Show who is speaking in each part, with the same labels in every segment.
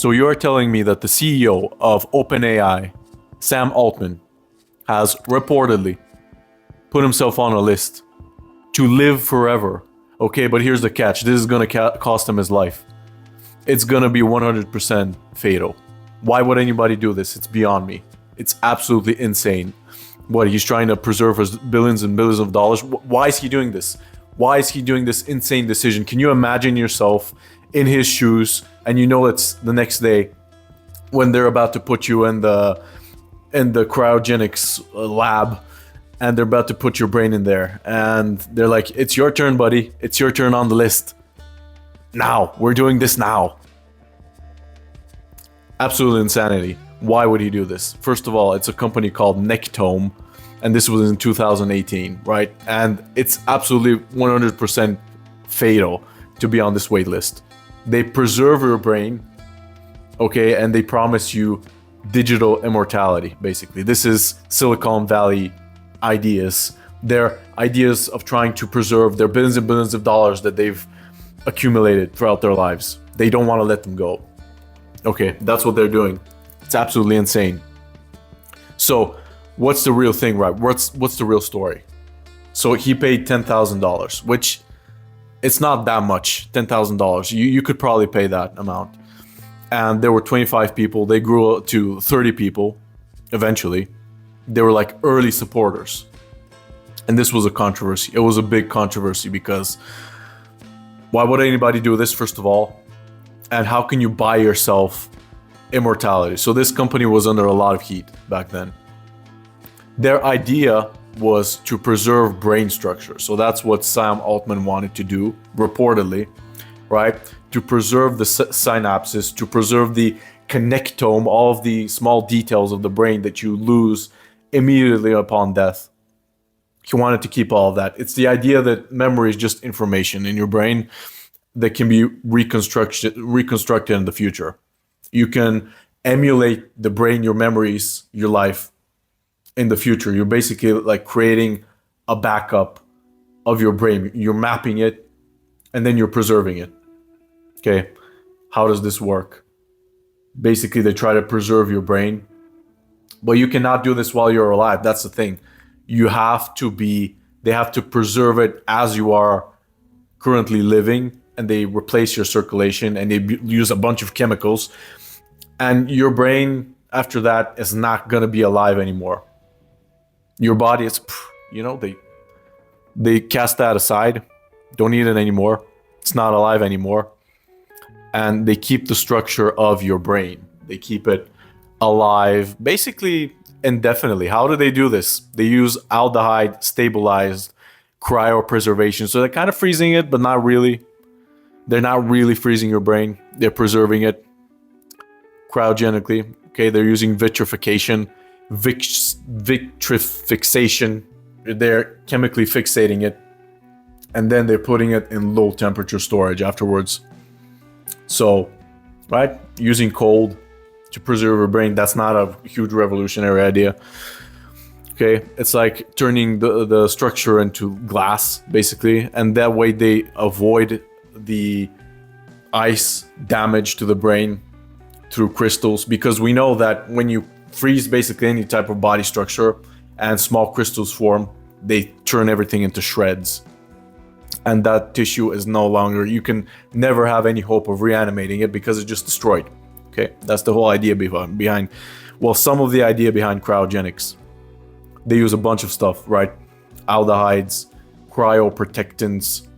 Speaker 1: So you're telling me that the CEO of OpenAI, Sam Altman, has reportedly put himself on a list to live forever. Okay, but here's the catch. This is going to cost him his life. It's going to be 100% fatal. Why would anybody do this? It's beyond me. It's absolutely insane. What, he's trying to preserve his billions and billions of dollars? Why is he doing this? Why is he doing this insane decision? Can you imagine yourself in his shoes, and you know it's the next day when they're about to put you in the cryogenics lab, and they're about to put your brain in there, and they're like, it's your turn, buddy. It's your turn on the list. Now, we're doing this now. Absolute insanity. Why would he do this? First of all, it's a company called Nectome, and this was in 2018, right? And it's absolutely 100% fatal to be on this wait list. They preserve your brain, okay, and they promise you digital immortality, basically. This is Silicon Valley ideas. They're ideas of trying to preserve their billions and billions of dollars that they've accumulated throughout their lives. They don't want to let them go. Okay, that's what they're doing. It's absolutely insane. So, what's the real thing, right? What's the real story? So he paid $10,000, which it's not that much. $10,000. You could probably pay that amount. And there were 25 people. They grew to 30 people eventually. They were like early supporters. And this was a controversy. It was a big controversy because why would anybody do this, first of all? And how can you buy yourself immortality? So this company was under a lot of heat back then. Their idea was to preserve brain structure. So that's what Sam Altman wanted to do, reportedly, right? To preserve the synapses, to preserve the connectome, all of the small details of the brain that you lose immediately upon death. He wanted to keep all of that. It's the idea that memory is just information in your brain that can be reconstructed in the future. You can emulate the brain, your memories, your life in the future. You're basically like creating a backup of your brain. You're mapping it and then you're preserving it. Okay, how does this work? Basically, they try to preserve your brain, but you cannot do this while you're alive. That's the thing. They have to preserve it as you are currently living, and they replace your circulation and they use a bunch of chemicals. And your brain, after that, is not going to be alive anymore. Your body is, they cast that aside, don't need it anymore. It's not alive anymore. And they keep the structure of your brain. They keep it alive, basically indefinitely. How do they do this? They use aldehyde stabilized cryopreservation. So they're kind of freezing it, but not really. They're not really freezing your brain. They're preserving it cryogenically. Okay, they're using vitrification, vitrifixation. They're chemically fixating it, and then they're putting it in low temperature storage afterwards. So, right, using cold to preserve your brain, that's not a huge revolutionary idea. Okay, it's like turning the structure into glass, basically, and that way they avoid the ice damage to the brain through crystals, because we know that when you freeze basically any type of body structure and small crystals form, they turn everything into shreds. And that tissue is no longer, you can never have any hope of reanimating it because it's just destroyed. Okay, that's the whole idea behind, well, some of the idea behind cryogenics. They use a bunch of stuff, right? Aldehydes, cryoprotectants,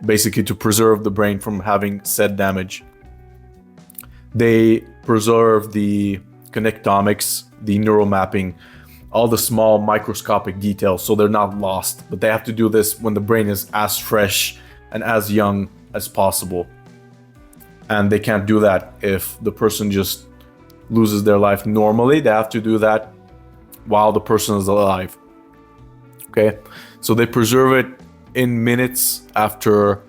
Speaker 1: basically to preserve the brain from having said damage. They preserve the connectomics, the neural mapping, all the small microscopic details, so they're not lost. But they have to do this when the brain is as fresh and as young as possible. And they can't do that if the person just loses their life normally. They have to do that while the person is alive. Okay? So they preserve it in minutes after,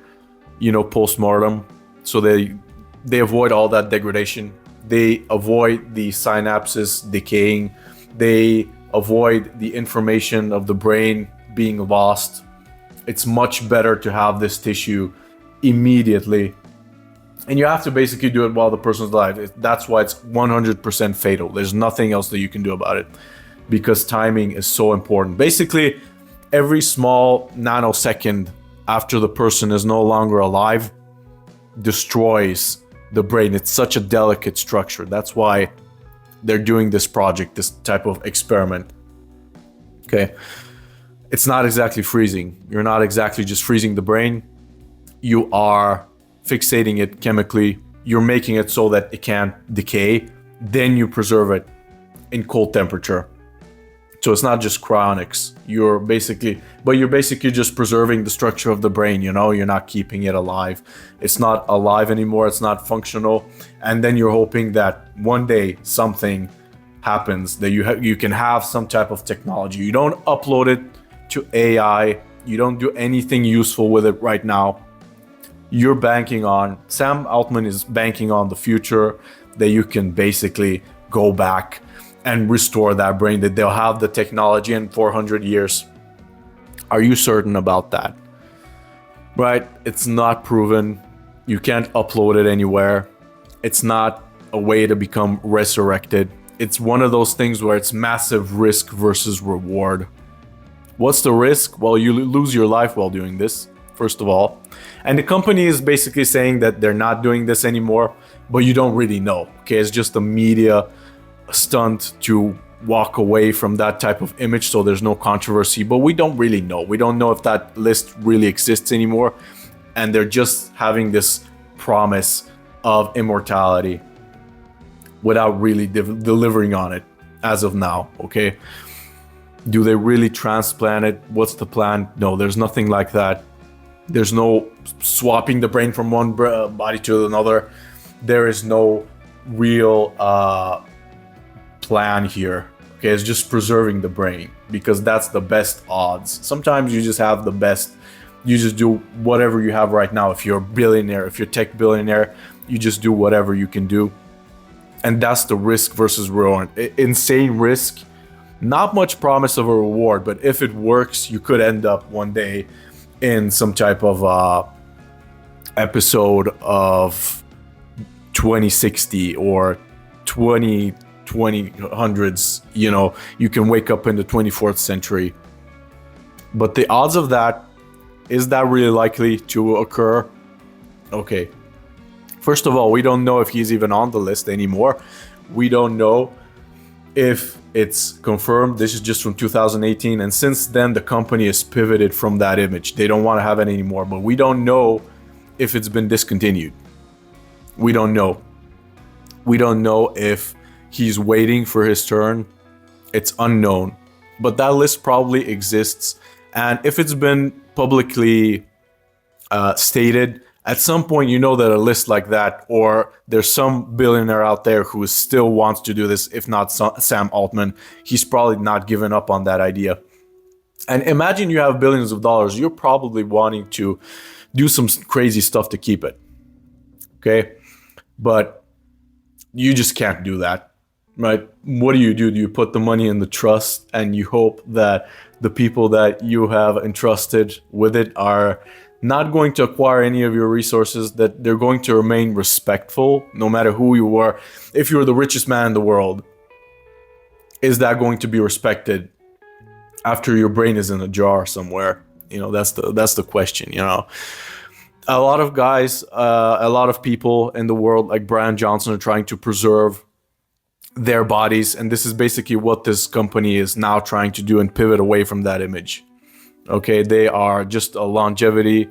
Speaker 1: post-mortem. So they avoid all that degradation. They avoid the synapses decaying. They avoid the information of the brain being lost. It's much better to have this tissue immediately And you have to basically do it while the person's alive. That's why it's 100% fatal. There's nothing else that you can do about it, because timing is so important. Basically, every small nanosecond after the person is no longer alive destroys the brain. It's such a delicate structure. That's why they're doing this project, this type of experiment. Okay. It's not exactly freezing. You're not exactly just freezing the brain. You are fixating it chemically. You're making it so that it can't decay. Then you preserve it in cold temperature. So it's not just cryonics. You're basically just preserving the structure of the brain, you know? You're not keeping it alive. It's not alive anymore. It's not functional. And then you're hoping that one day something happens, that you can have some type of technology. You don't upload it to AI. You don't do anything useful with it right now. You're banking on, Sam Altman is banking on the future, that you can basically go back and restore that brain, that they'll have the technology in 400 years. Are you certain about that? Right? It's not proven. You can't upload it anywhere. It's not a way to become resurrected. It's one of those things where it's massive risk versus reward. What's the risk? Well, you lose your life while doing this, first of all. And the company is basically saying that they're not doing this anymore, but you don't really know. Okay, it's just a media stunt to walk away from that type of image, so there's no controversy, but we don't really know. We don't know if that list really exists anymore, and they're just having this promise of immortality without really delivering on it as of now. Okay, do they really transplant it? What's the plan? No, there's nothing like that. There's no swapping the brain from one body to another. There is no real plan here. Okay, it's just preserving the brain, because that's the best odds. Sometimes you just have the best. You just do whatever you have right now. If you're a billionaire, if you're a tech billionaire, you just do whatever you can do. And that's the risk versus reward. Insane risk, not much promise of a reward, but if it works, you could end up one day in some type of episode of 2060 or 2000s. You know, you can wake up in the 24th century. But the odds of that, is that really likely to occur? Okay. First of all, we don't know if he's even on the list anymore. We don't know if it's confirmed. This is just from 2018. And since then, the company has pivoted from that image. They don't want to have it anymore. But we don't know if it's been discontinued. We don't know. We don't know if he's waiting for his turn. It's unknown. But that list probably exists. And if it's been publicly stated, at some point, you know that a list like that, or there's some billionaire out there who still wants to do this, if not Sam Altman, he's probably not given up on that idea. And imagine you have billions of dollars, you're probably wanting to do some crazy stuff to keep it. Okay? But you just can't do that, right? What do? Do you put the money in the trust and you hope that the people that you have entrusted with it are not going to acquire any of your resources, that they're going to remain respectful no matter who you are? If you're the richest man in the world, is that going to be respected after your brain is in a jar somewhere? You know, that's the question, you know. A lot of guys, a lot of people in the world, like Brian Johnson, are trying to preserve their bodies, and this is basically what this company is now trying to do, and pivot away from that image. Okay, they are just a longevity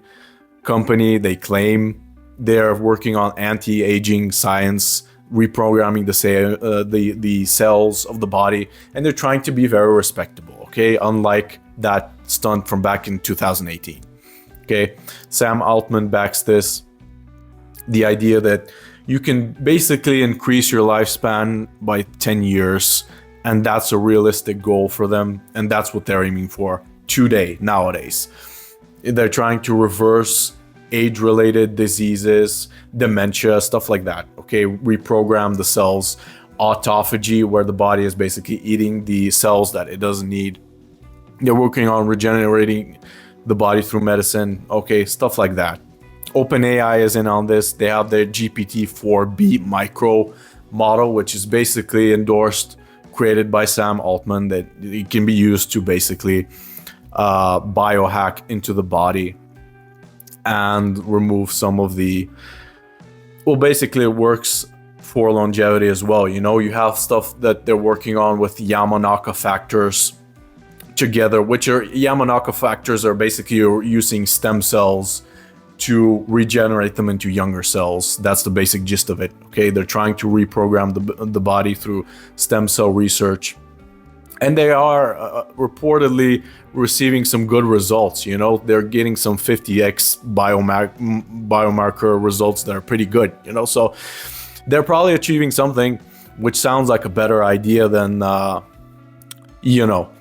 Speaker 1: company. They claim they're working on anti-aging science, reprogramming the cells of the body, and they're trying to be very respectable. Okay, unlike that stunt from back in 2018. Okay, Sam Altman backs this. The idea that you can basically increase your lifespan by 10 years, and that's a realistic goal for them, and that's what they're aiming for today, nowadays. They're trying to reverse age-related diseases, dementia, stuff like that. Okay, reprogram the cells, autophagy, where the body is basically eating the cells that it doesn't need. They're working on regenerating the body through medicine. Okay, stuff like that. OpenAI is in on this. They have their GPT-4B micro model, which is basically endorsed, created by Sam Altman, that it can be used to basically biohack into the body and remove some of the, well, basically it works for longevity as well. You know, you have stuff that they're working on with Yamanaka factors together, which are Yamanaka factors are basically using stem cells to regenerate them into younger cells. That's the basic gist of it. Okay, they're trying to reprogram the body through stem cell research, and they are reportedly receiving some good results. You know, they're getting some 50x biomarker results that are pretty good. You know, so they're probably achieving something, which sounds like a better idea than you know,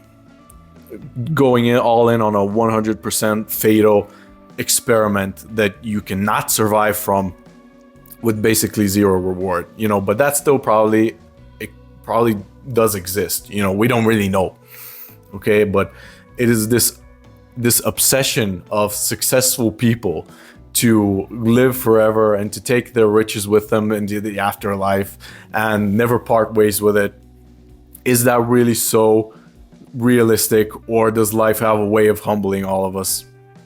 Speaker 1: going in all in on a 100% fatal experiment that you cannot survive from with basically zero reward. You know, but that's still probably, it probably does exist. You know, we don't really know. Okay, but it is this obsession of successful people to live forever and to take their riches with them into the afterlife and never part ways with it. Is that really so realistic, or does life have a way of humbling all of us?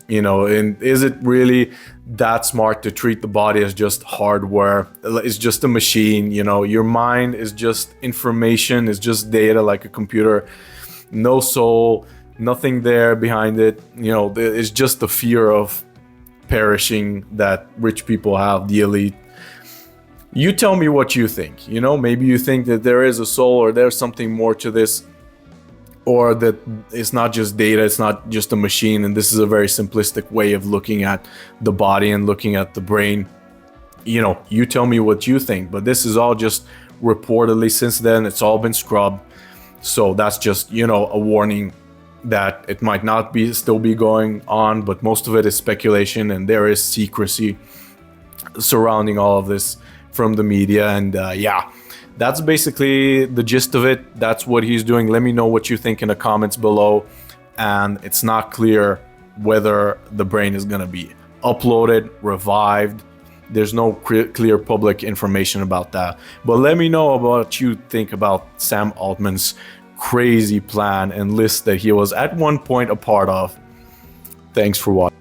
Speaker 1: You know, and is it really that smart to treat the body as just hardware? It's just a machine. You know, your mind is just information, is just data, like a computer. No soul, nothing there behind it. You know, it's just the fear of perishing that rich people have, the elite. You tell me what you think. You know, maybe you think that there is a soul, or there's something more to this, or that it's not just data, it's not just a machine, and this is a very simplistic way of looking at the body and looking at the brain. You know, you tell me what you think, but this is all just reportedly, since then, it's all been scrubbed. So that's just, you know, a warning that it might not be still be going on, but most of it is speculation, and there is secrecy surrounding all of this from the media. And yeah, that's basically the gist of it. That's what he's doing. Let me know what you think in the comments below. And it's not clear whether the brain is going to be uploaded, revived. There's no clear public information about that. But let me know about what you think about Sam Altman's crazy plan and list that he was at one point a part of. Thanks for watching.